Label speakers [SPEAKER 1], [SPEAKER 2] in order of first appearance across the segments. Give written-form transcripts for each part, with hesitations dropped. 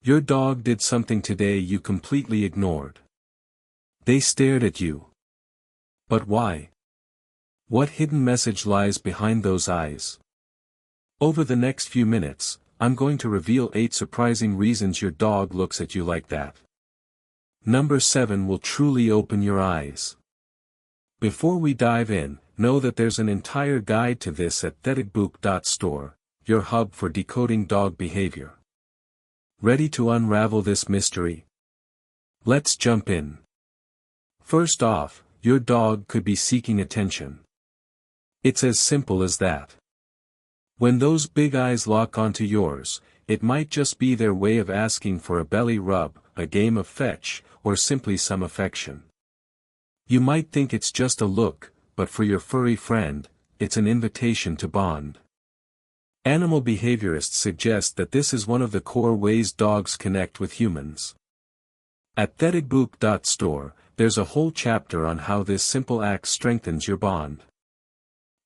[SPEAKER 1] Your dog did something today you completely ignored. They stared at you. But why? What hidden message lies behind those eyes? Over the next few minutes, I'm going to reveal 8 surprising reasons your dog looks at you like that. Number 7 will truly open your eyes. Before we dive in, know that there's an entire guide to this at decode.store, your hub for decoding dog behavior. Ready to unravel this mystery? Let's jump in. First off, your dog could be seeking attention. It's as simple as that. When those big eyes lock onto yours, it might just be their way of asking for a belly rub, a game of fetch, or simply some affection. You might think it's just a look, but for your furry friend, it's an invitation to bond. Animal behaviorists suggest that this is one of the core ways dogs connect with humans. At decode.store, there's a whole chapter on how this simple act strengthens your bond.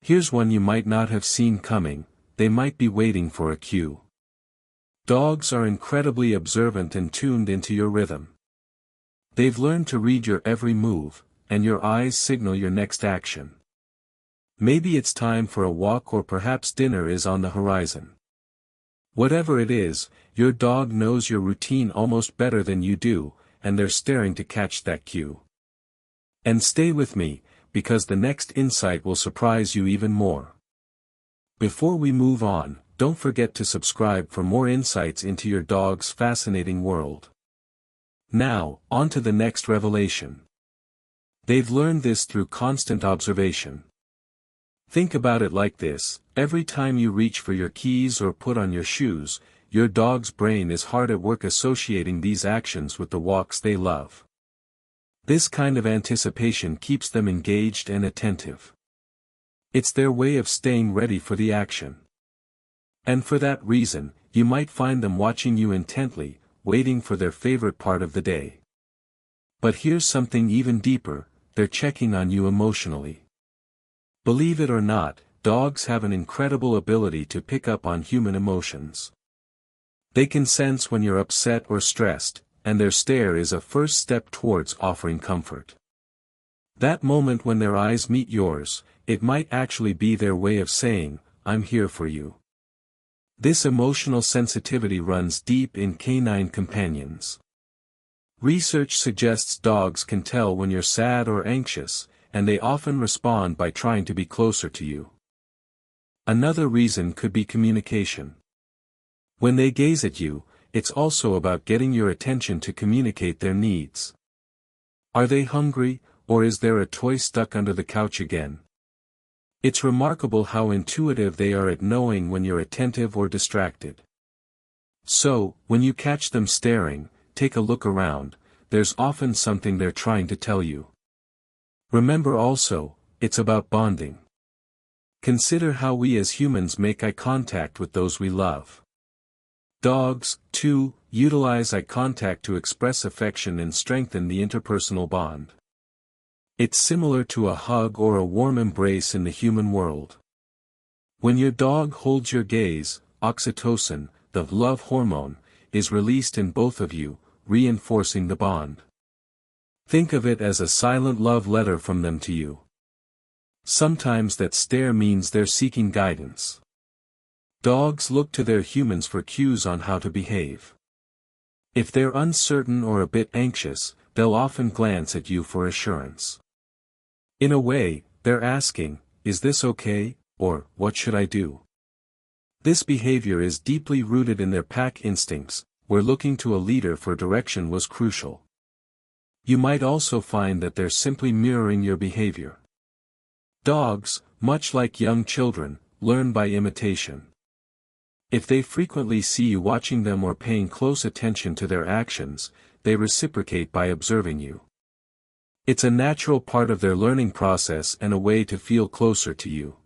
[SPEAKER 1] Here's one you might not have seen coming: they might be waiting for a cue. Dogs are incredibly observant and tuned into your rhythm. They've learned to read your every move, and your eyes signal your next action. Maybe it's time for a walk, or perhaps dinner is on the horizon. Whatever it is, your dog knows your routine almost better than you do, and they're staring to catch that cue. And stay with me, because the next insight will surprise you even more. Before we move on, don't forget to subscribe for more insights into your dog's fascinating world. Now, on to the next revelation. They've learned this through constant observation. Think about it like this: every time you reach for your keys or put on your shoes, your dog's brain is hard at work associating these actions with the walks they love. This kind of anticipation keeps them engaged and attentive. It's their way of staying ready for the action. And for that reason, you might find them watching you intently, waiting for their favorite part of the day. But here's something even deeper: they're checking on you emotionally. Believe it or not, dogs have an incredible ability to pick up on human emotions. They can sense when you're upset or stressed, and their stare is a first step towards offering comfort. That moment when their eyes meet yours, it might actually be their way of saying, "I'm here for you." This emotional sensitivity runs deep in canine companions. Research suggests dogs can tell when you're sad or anxious, and they often respond by trying to be closer to you. Another reason could be communication. When they gaze at you, it's also about getting your attention to communicate their needs. Are they hungry, or is there a toy stuck under the couch again? It's remarkable how intuitive they are at knowing when you're attentive or distracted. So, when you catch them staring, take a look around. There's often something they're trying to tell you. Remember also, it's about bonding. Consider how we as humans make eye contact with those we love. Dogs, too, utilize eye contact to express affection and strengthen the interpersonal bond. It's similar to a hug or a warm embrace in the human world. When your dog holds your gaze, oxytocin, the love hormone, is released in both of you, reinforcing the bond. Think of it as a silent love letter from them to you. Sometimes that stare means they're seeking guidance. Dogs look to their humans for cues on how to behave. If they're uncertain or a bit anxious, they'll often glance at you for assurance. In a way, they're asking, "Is this okay?" or "What should I do?" This behavior is deeply rooted in their pack instincts, where looking to a leader for direction was crucial. You might also find that they're simply mirroring your behavior. Dogs, much like young children, learn by imitation. If they frequently see you watching them or paying close attention to their actions, they reciprocate by observing you. It's a natural part of their learning process and a way to feel closer to you.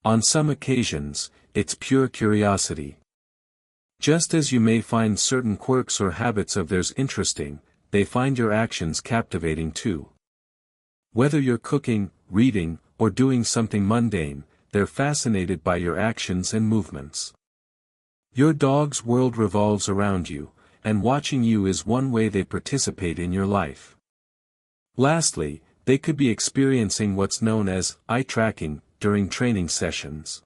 [SPEAKER 1] On some occasions, it's pure curiosity. Just as you may find certain quirks or habits of theirs interesting, they find your actions captivating too. Whether you're cooking, reading, or doing something mundane, they're fascinated by your actions and movements. Your dog's world revolves around you, and watching you is one way they participate in your life. Lastly, they could be experiencing what's known as eye tracking during training sessions.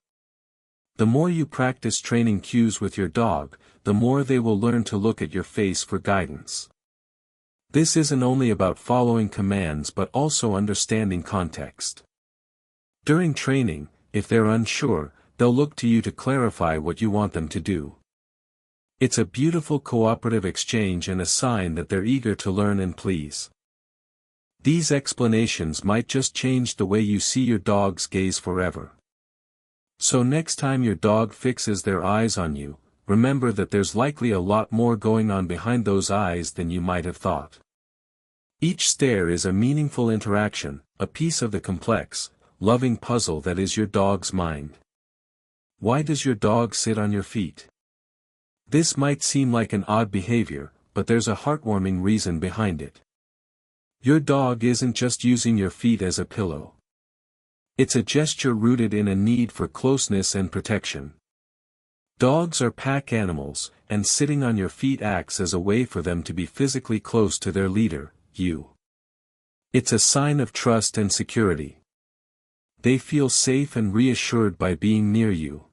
[SPEAKER 1] The more you practice training cues with your dog, the more they will learn to look at your face for guidance. This isn't only about following commands but also understanding context. During training, if they're unsure, they'll look to you to clarify what you want them to do. It's a beautiful cooperative exchange and a sign that they're eager to learn and please. These explanations might just change the way you see your dog's gaze forever. So next time your dog fixes their eyes on you, remember that there's likely a lot more going on behind those eyes than you might have thought. Each stare is a meaningful interaction, a piece of the complex, loving puzzle that is your dog's mind. Why does your dog sit on your feet? This might seem like an odd behavior, but there's a heartwarming reason behind it. Your dog isn't just using your feet as a pillow. It's a gesture rooted in a need for closeness and protection. Dogs are pack animals, and sitting on your feet acts as a way for them to be physically close to their leader, you. It's a sign of trust and security. They feel safe and reassured by being near you.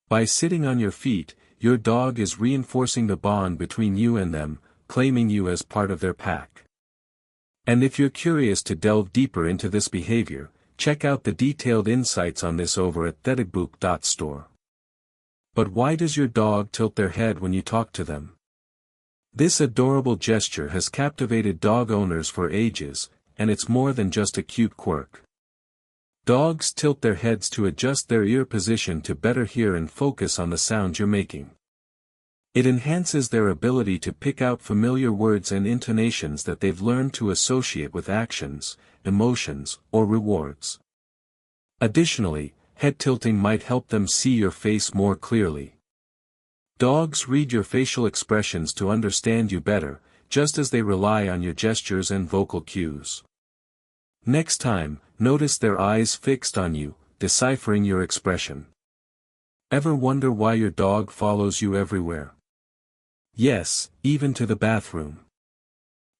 [SPEAKER 1] By sitting on your feet, your dog is reinforcing the bond between you and them, claiming you as part of their pack. And if you're curious to delve deeper into this behavior, check out the detailed insights on this over at decode.store. But why does your dog tilt their head when you talk to them? This adorable gesture has captivated dog owners for ages, and it's more than just a cute quirk. Dogs tilt their heads to adjust their ear position to better hear and focus on the sounds you're making. It enhances their ability to pick out familiar words and intonations that they've learned to associate with actions, emotions, or rewards. Additionally, head tilting might help them see your face more clearly. Dogs read your facial expressions to understand you better, just as they rely on your gestures and vocal cues. Next time, notice their eyes fixed on you, deciphering your expression. Ever wonder why your dog follows you everywhere? Yes, even to the bathroom.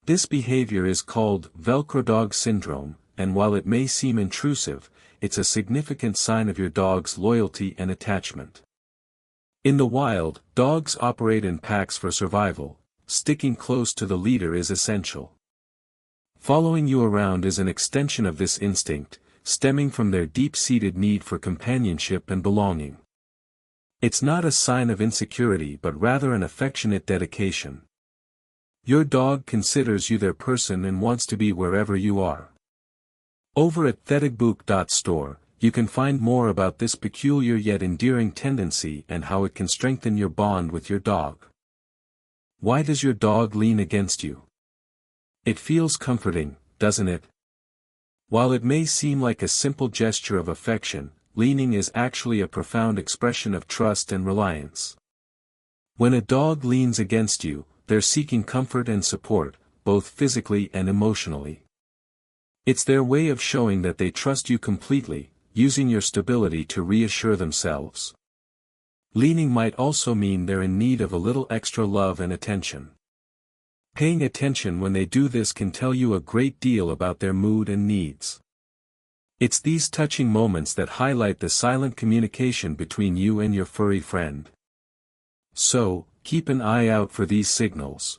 [SPEAKER 1] This behavior is called Velcro dog syndrome, and while it may seem intrusive, it's a significant sign of your dog's loyalty and attachment. In the wild, dogs operate in packs for survival. Sticking close to the leader is essential. Following you around is an extension of this instinct, stemming from their deep-seated need for companionship and belonging. It's not a sign of insecurity but rather an affectionate dedication. Your dog considers you their person and wants to be wherever you are. Over at decode.store, you can find more about this peculiar yet endearing tendency and how it can strengthen your bond with your dog. Why does your dog lean against you? It feels comforting, doesn't it? While it may seem like a simple gesture of affection, leaning is actually a profound expression of trust and reliance. When a dog leans against you, they're seeking comfort and support, both physically and emotionally. It's their way of showing that they trust you completely, using your stability to reassure themselves. Leaning might also mean they're in need of a little extra love and attention. Paying attention when they do this can tell you a great deal about their mood and needs. It's these touching moments that highlight the silent communication between you and your furry friend. So, keep an eye out for these signals.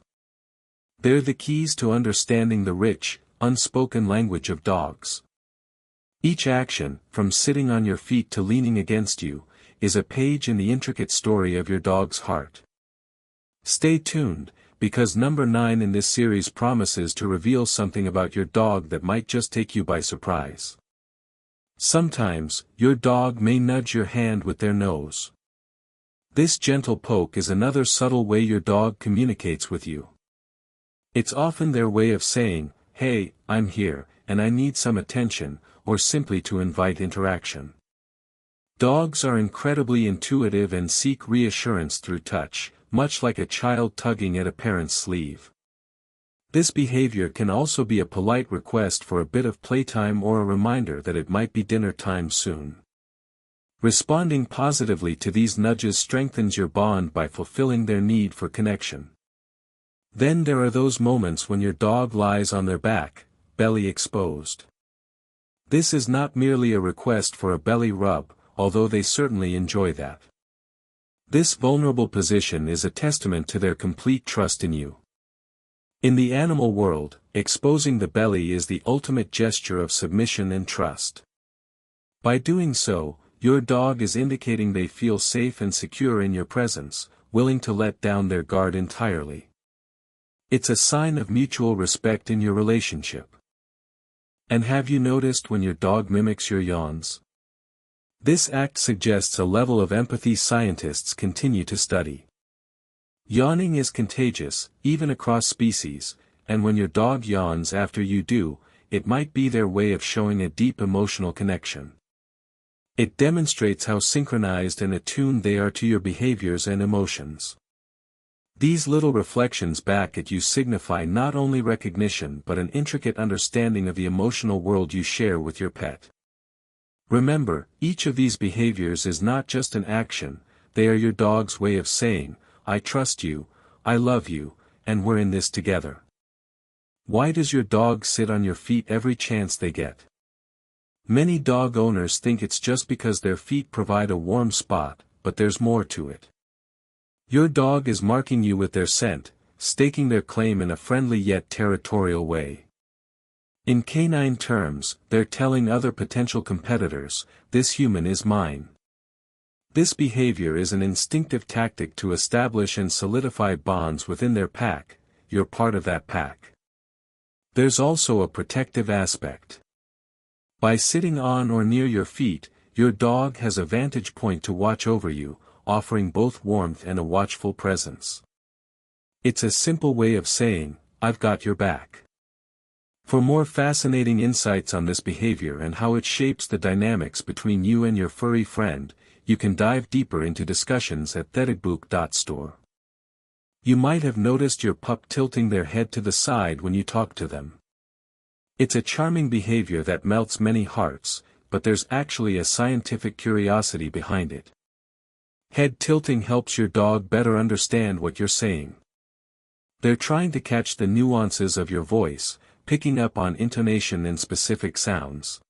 [SPEAKER 1] They're the keys to understanding the rich, unspoken language of dogs. Each action, from sitting on your feet to leaning against you, is a page in the intricate story of your dog's heart. Stay tuned, because number 9 in this series promises to reveal something about your dog that might just take you by surprise. Sometimes, your dog may nudge your hand with their nose. This gentle poke is another subtle way your dog communicates with you. It's often their way of saying, "Hey, I'm here, and I need some attention," or simply to invite interaction. Dogs are incredibly intuitive and seek reassurance through touch, much like a child tugging at a parent's sleeve. This behavior can also be a polite request for a bit of playtime or a reminder that it might be dinner time soon. Responding positively to these nudges strengthens your bond by fulfilling their need for connection. Then there are those moments when your dog lies on their back, belly exposed. This is not merely a request for a belly rub, although they certainly enjoy that. This vulnerable position is a testament to their complete trust in you. In the animal world, exposing the belly is the ultimate gesture of submission and trust. By doing so, your dog is indicating they feel safe and secure in your presence, willing to let down their guard entirely. It's a sign of mutual respect in your relationship. And have you noticed when your dog mimics your yawns? This act suggests a level of empathy scientists continue to study. Yawning is contagious, even across species, and when your dog yawns after you do, it might be their way of showing a deep emotional connection. It demonstrates how synchronized and attuned they are to your behaviors and emotions. These little reflections back at you signify not only recognition but an intricate understanding of the emotional world you share with your pet. Remember, each of these behaviors is not just an action, they are your dog's way of saying, "I trust you, I love you, and we're in this together." Why does your dog sit on your feet every chance they get? Many dog owners think it's just because their feet provide a warm spot, but there's more to it. Your dog is marking you with their scent, staking their claim in a friendly yet territorial way. In canine terms, they're telling other potential competitors, "This human is mine." This behavior is an instinctive tactic to establish and solidify bonds within their pack. You're part of that pack. There's also a protective aspect. By sitting on or near your feet, your dog has a vantage point to watch over you, offering both warmth and a watchful presence. It's a simple way of saying, "I've got your back." For more fascinating insights on this behavior and how it shapes the dynamics between you and your furry friend, you can dive deeper into discussions at decode.store. You might have noticed your pup tilting their head to the side when you talk to them. It's a charming behavior that melts many hearts, but there's actually a scientific curiosity behind it. Head tilting helps your dog better understand what you're saying. They're trying to catch the nuances of your voice, picking up on intonation and specific sounds.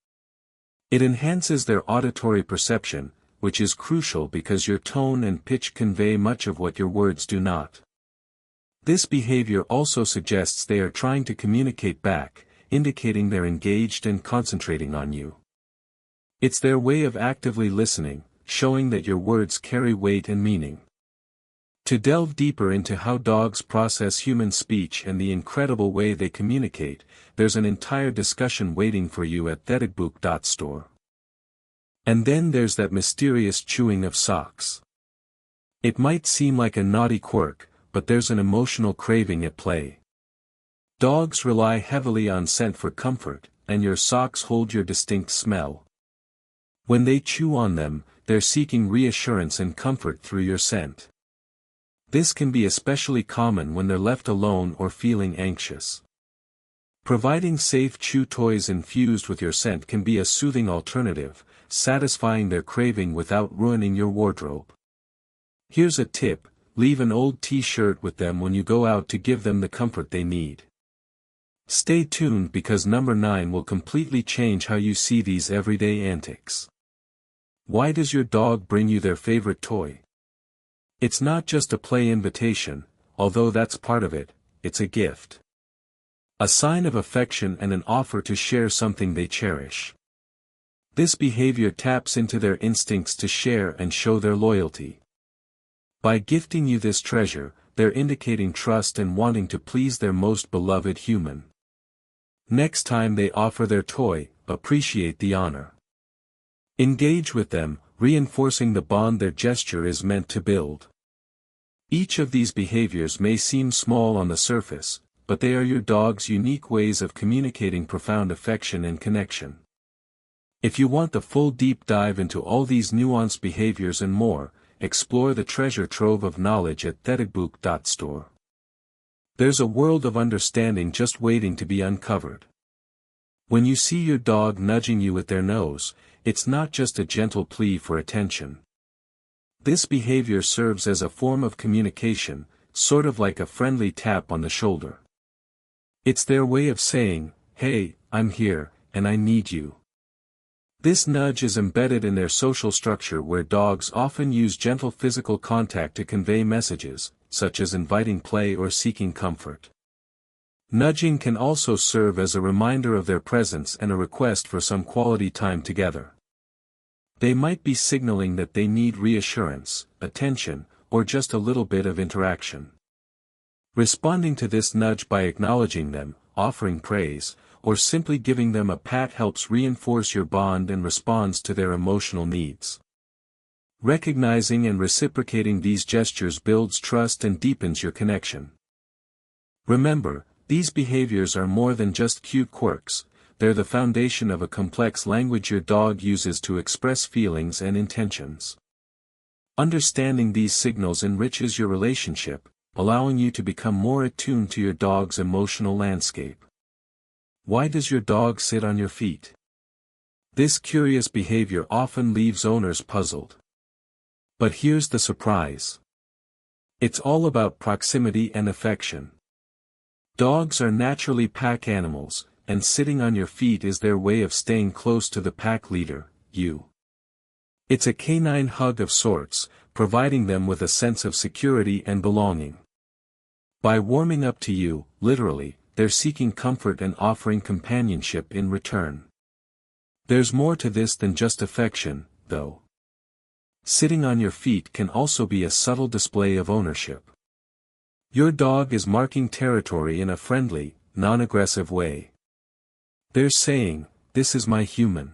[SPEAKER 1] It enhances their auditory perception, which is crucial because your tone and pitch convey much of what your words do not. This behavior also suggests they are trying to communicate back, indicating they're engaged and concentrating on you. It's their way of actively listening, showing that your words carry weight and meaning. To delve deeper into how dogs process human speech and the incredible way they communicate, there's an entire discussion waiting for you at decode.store. And then there's that mysterious chewing of socks. It might seem like a naughty quirk, but there's an emotional craving at play. Dogs rely heavily on scent for comfort, and your socks hold your distinct smell. When they chew on them, they're seeking reassurance and comfort through your scent. This can be especially common when they're left alone or feeling anxious. Providing safe chew toys infused with your scent can be a soothing alternative, satisfying their craving without ruining your wardrobe. Here's a tip: leave an old t-shirt with them when you go out to give them the comfort they need. Stay tuned because number 9 will completely change how you see these everyday antics. Why does your dog bring you their favorite toy? It's not just a play invitation, although that's part of it, it's a gift. A sign of affection and an offer to share something they cherish. This behavior taps into their instincts to share and show their loyalty. By gifting you this treasure, they're indicating trust and wanting to please their most beloved human. Next time they offer their toy, appreciate the honor. Engage with them, reinforcing the bond their gesture is meant to build. Each of these behaviors may seem small on the surface, but they are your dog's unique ways of communicating profound affection and connection. If you want the full deep dive into all these nuanced behaviors and more, explore the treasure trove of knowledge at decode.store. There's a world of understanding just waiting to be uncovered. When you see your dog nudging you with their nose, it's not just a gentle plea for attention. This behavior serves as a form of communication, sort of like a friendly tap on the shoulder. It's their way of saying, "Hey, I'm here, and I need you." This nudge is embedded in their social structure where dogs often use gentle physical contact to convey messages, such as inviting play or seeking comfort. Nudging can also serve as a reminder of their presence and a request for some quality time together. They might be signaling that they need reassurance, attention, or just a little bit of interaction. Responding to this nudge by acknowledging them, offering praise, or simply giving them a pat helps reinforce your bond and responds to their emotional needs. Recognizing and reciprocating these gestures builds trust and deepens your connection. Remember, these behaviors are more than just cute quirks, they're the foundation of a complex language your dog uses to express feelings and intentions. Understanding these signals enriches your relationship, allowing you to become more attuned to your dog's emotional landscape. Why does your dog sit on your feet? This curious behavior often leaves owners puzzled. But here's the surprise. It's all about proximity and affection. Dogs are naturally pack animals, and sitting on your feet is their way of staying close to the pack leader, you. It's a canine hug of sorts, providing them with a sense of security and belonging. By warming up to you, literally, they're seeking comfort and offering companionship in return. There's more to this than just affection, though. Sitting on your feet can also be a subtle display of ownership. Your dog is marking territory in a friendly, non-aggressive way. They're saying, "This is my human."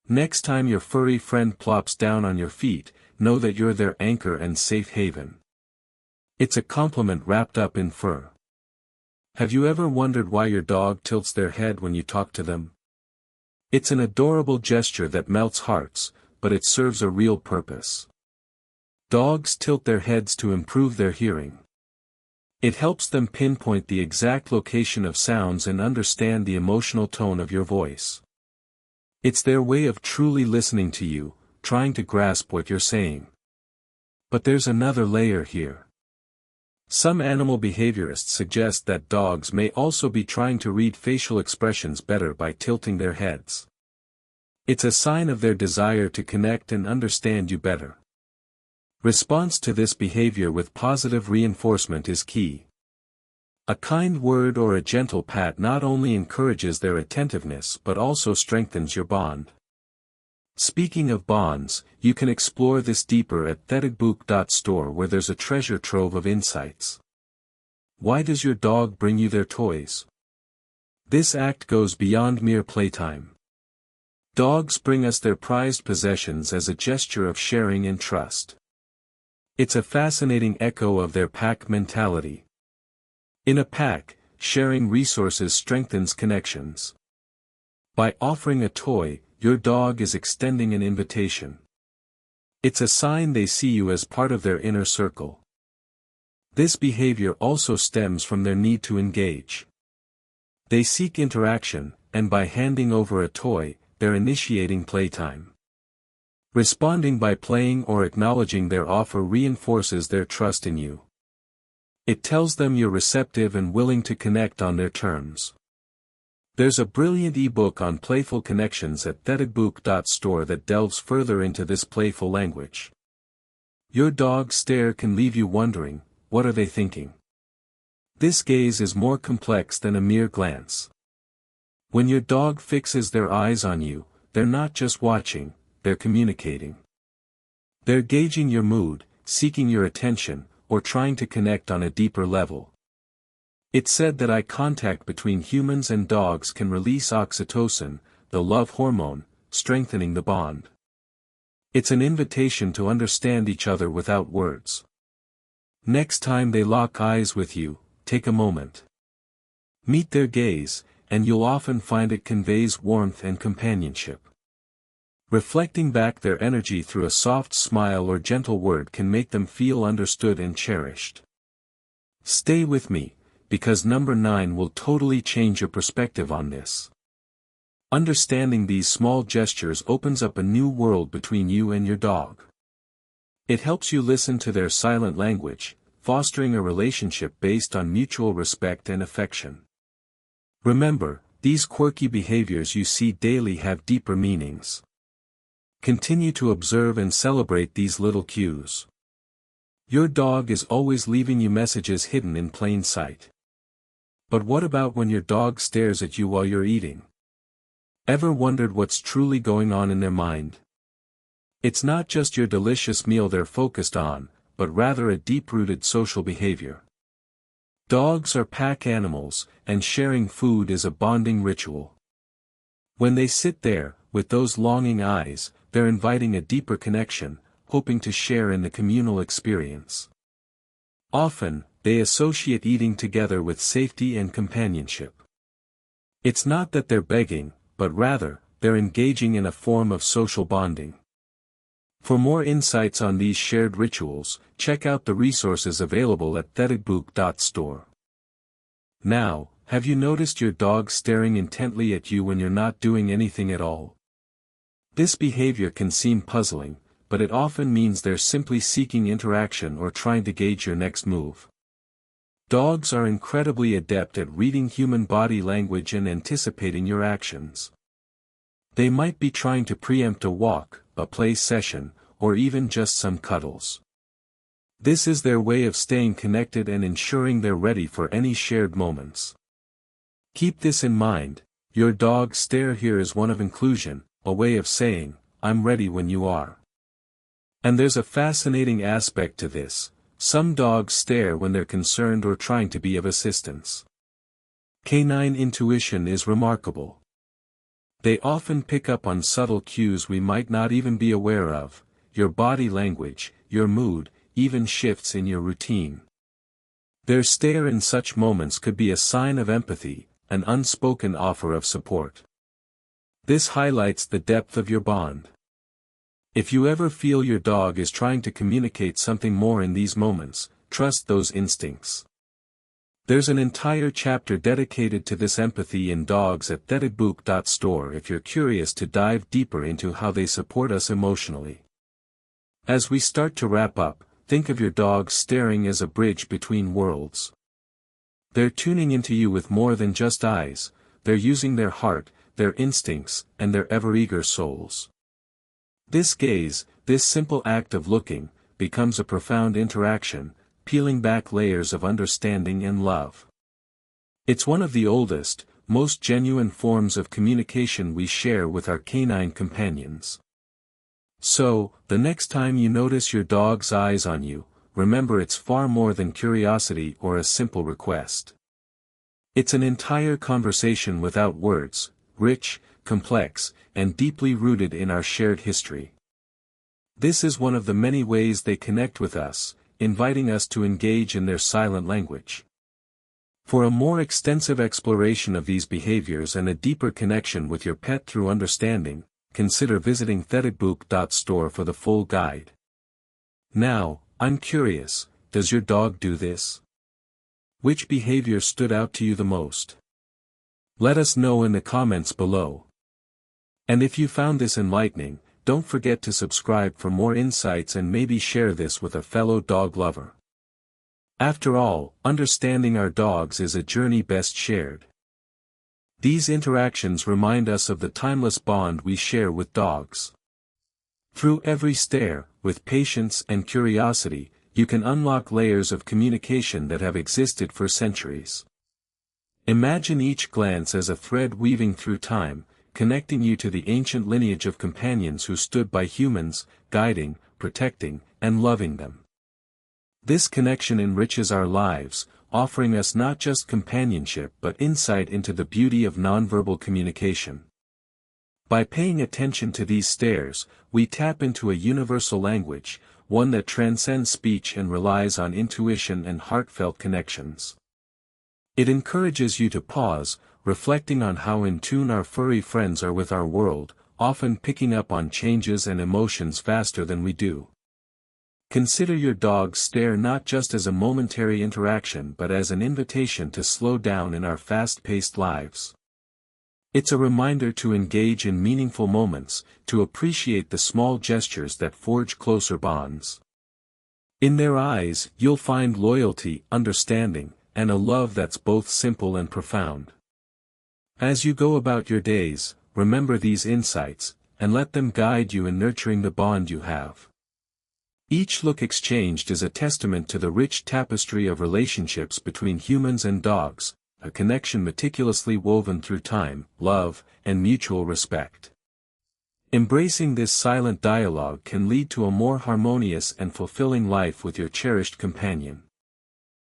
[SPEAKER 1] Next time your furry friend plops down on your feet, know that you're their anchor and safe haven. It's a compliment wrapped up in fur. Have you ever wondered why your dog tilts their head when you talk to them? It's an adorable gesture that melts hearts, but it serves a real purpose. Dogs tilt their heads to improve their hearing. It helps them pinpoint the exact location of sounds and understand the emotional tone of your voice. It's their way of truly listening to you, trying to grasp what you're saying. But there's another layer here. Some animal behaviorists suggest that dogs may also be trying to read facial expressions better by tilting their heads. It's a sign of their desire to connect and understand you better. Response to this behavior with positive reinforcement is key. A kind word or a gentle pat not only encourages their attentiveness but also strengthens your bond. Speaking of bonds, you can explore this deeper at decode.store where there's a treasure trove of insights. Why does your dog bring you their toys? This act goes beyond mere playtime. Dogs bring us their prized possessions as a gesture of sharing and trust. It's a fascinating echo of their pack mentality. In a pack, sharing resources strengthens connections. By offering a toy, your dog is extending an invitation. It's a sign they see you as part of their inner circle. This behavior also stems from their need to engage. They seek interaction, and by handing over a toy, they're initiating playtime. Responding by playing or acknowledging their offer reinforces their trust in you. It tells them you're receptive and willing to connect on their terms. There's a brilliant ebook on playful connections at decode.store that delves further into this playful language. Your dog's stare can leave you wondering, what are they thinking? This gaze is more complex than a mere glance. When your dog fixes their eyes on you, they're not just watching, they're communicating. They're gauging your mood, seeking your attention, or trying to connect on a deeper level. It's said that eye contact between humans and dogs can release oxytocin, the love hormone, strengthening the bond. It's an invitation to understand each other without words. Next time they lock eyes with you, take a moment. Meet their gaze, and you'll often find it conveys warmth and companionship. Reflecting back their energy through a soft smile or gentle word can make them feel understood and cherished. Stay with me, because number 9 will totally change your perspective on this. Understanding these small gestures opens up a new world between you and your dog. It helps you listen to their silent language, fostering a relationship based on mutual respect and affection. Remember, these quirky behaviors you see daily have deeper meanings. Continue to observe and celebrate these little cues. Your dog is always leaving you messages hidden in plain sight. But what about when your dog stares at you while you're eating? Ever wondered what's truly going on in their mind? It's not just your delicious meal they're focused on, but rather a deep-rooted social behavior. Dogs are pack animals, and sharing food is a bonding ritual. When they sit there, with those longing eyes, they're inviting a deeper connection, hoping to share in the communal experience. Often, they associate eating together with safety and companionship. It's not that they're begging, but rather, they're engaging in a form of social bonding. For more insights on these shared rituals, check out the resources available at decode.store. Now, have you noticed your dog staring intently at you when you're not doing anything at all? This behavior can seem puzzling, but it often means they're simply seeking interaction or trying to gauge your next move. Dogs are incredibly adept at reading human body language and anticipating your actions. They might be trying to preempt a walk, a play session, or even just some cuddles. This is their way of staying connected and ensuring they're ready for any shared moments. Keep this in mind, your dog's stare here is one of inclusion, a way of saying, I'm ready when you are. And there's a fascinating aspect to this. Some dogs stare when they're concerned or trying to be of assistance. Canine intuition is remarkable. They often pick up on subtle cues we might not even be aware of, your body language, your mood, even shifts in your routine. Their stare in such moments could be a sign of empathy, an unspoken offer of support. This highlights the depth of your bond. If you ever feel your dog is trying to communicate something more in these moments, trust those instincts. There's an entire chapter dedicated to this empathy in dogs at decode.store if you're curious to dive deeper into how they support us emotionally. As we start to wrap up, think of your dog staring as a bridge between worlds. They're tuning into you with more than just eyes, they're using their heart, their instincts, and their ever-eager souls. This gaze, this simple act of looking, becomes a profound interaction, peeling back layers of understanding and love. It's one of the oldest, most genuine forms of communication we share with our canine companions. So, the next time you notice your dog's eyes on you, remember it's far more than curiosity or a simple request. It's an entire conversation without words, rich, complex, and deeply rooted in our shared history. This is one of the many ways they connect with us, inviting us to engage in their silent language. For a more extensive exploration of these behaviors and a deeper connection with your pet through understanding, consider visiting decode.store for the full guide. Now, I'm curious, does your dog do this? Which behavior stood out to you the most? Let us know in the comments below. And if you found this enlightening, don't forget to subscribe for more insights and maybe share this with a fellow dog lover. After all, understanding our dogs is a journey best shared. These interactions remind us of the timeless bond we share with dogs. Through every stare, with patience and curiosity, you can unlock layers of communication that have existed for centuries. Imagine each glance as a thread weaving through time, connecting you to the ancient lineage of companions who stood by humans, guiding, protecting, and loving them. This connection enriches our lives, offering us not just companionship but insight into the beauty of nonverbal communication. By paying attention to these stares, we tap into a universal language, one that transcends speech and relies on intuition and heartfelt connections. It encourages you to pause, reflecting on how in tune our furry friends are with our world, often picking up on changes and emotions faster than we do. Consider your dog's stare not just as a momentary interaction but as an invitation to slow down in our fast-paced lives. It's a reminder to engage in meaningful moments, to appreciate the small gestures that forge closer bonds. In their eyes, you'll find loyalty, understanding, and a love that's both simple and profound. As you go about your days, remember these insights, and let them guide you in nurturing the bond you have. Each look exchanged is a testament to the rich tapestry of relationships between humans and dogs, a connection meticulously woven through time, love, and mutual respect. Embracing this silent dialogue can lead to a more harmonious and fulfilling life with your cherished companion.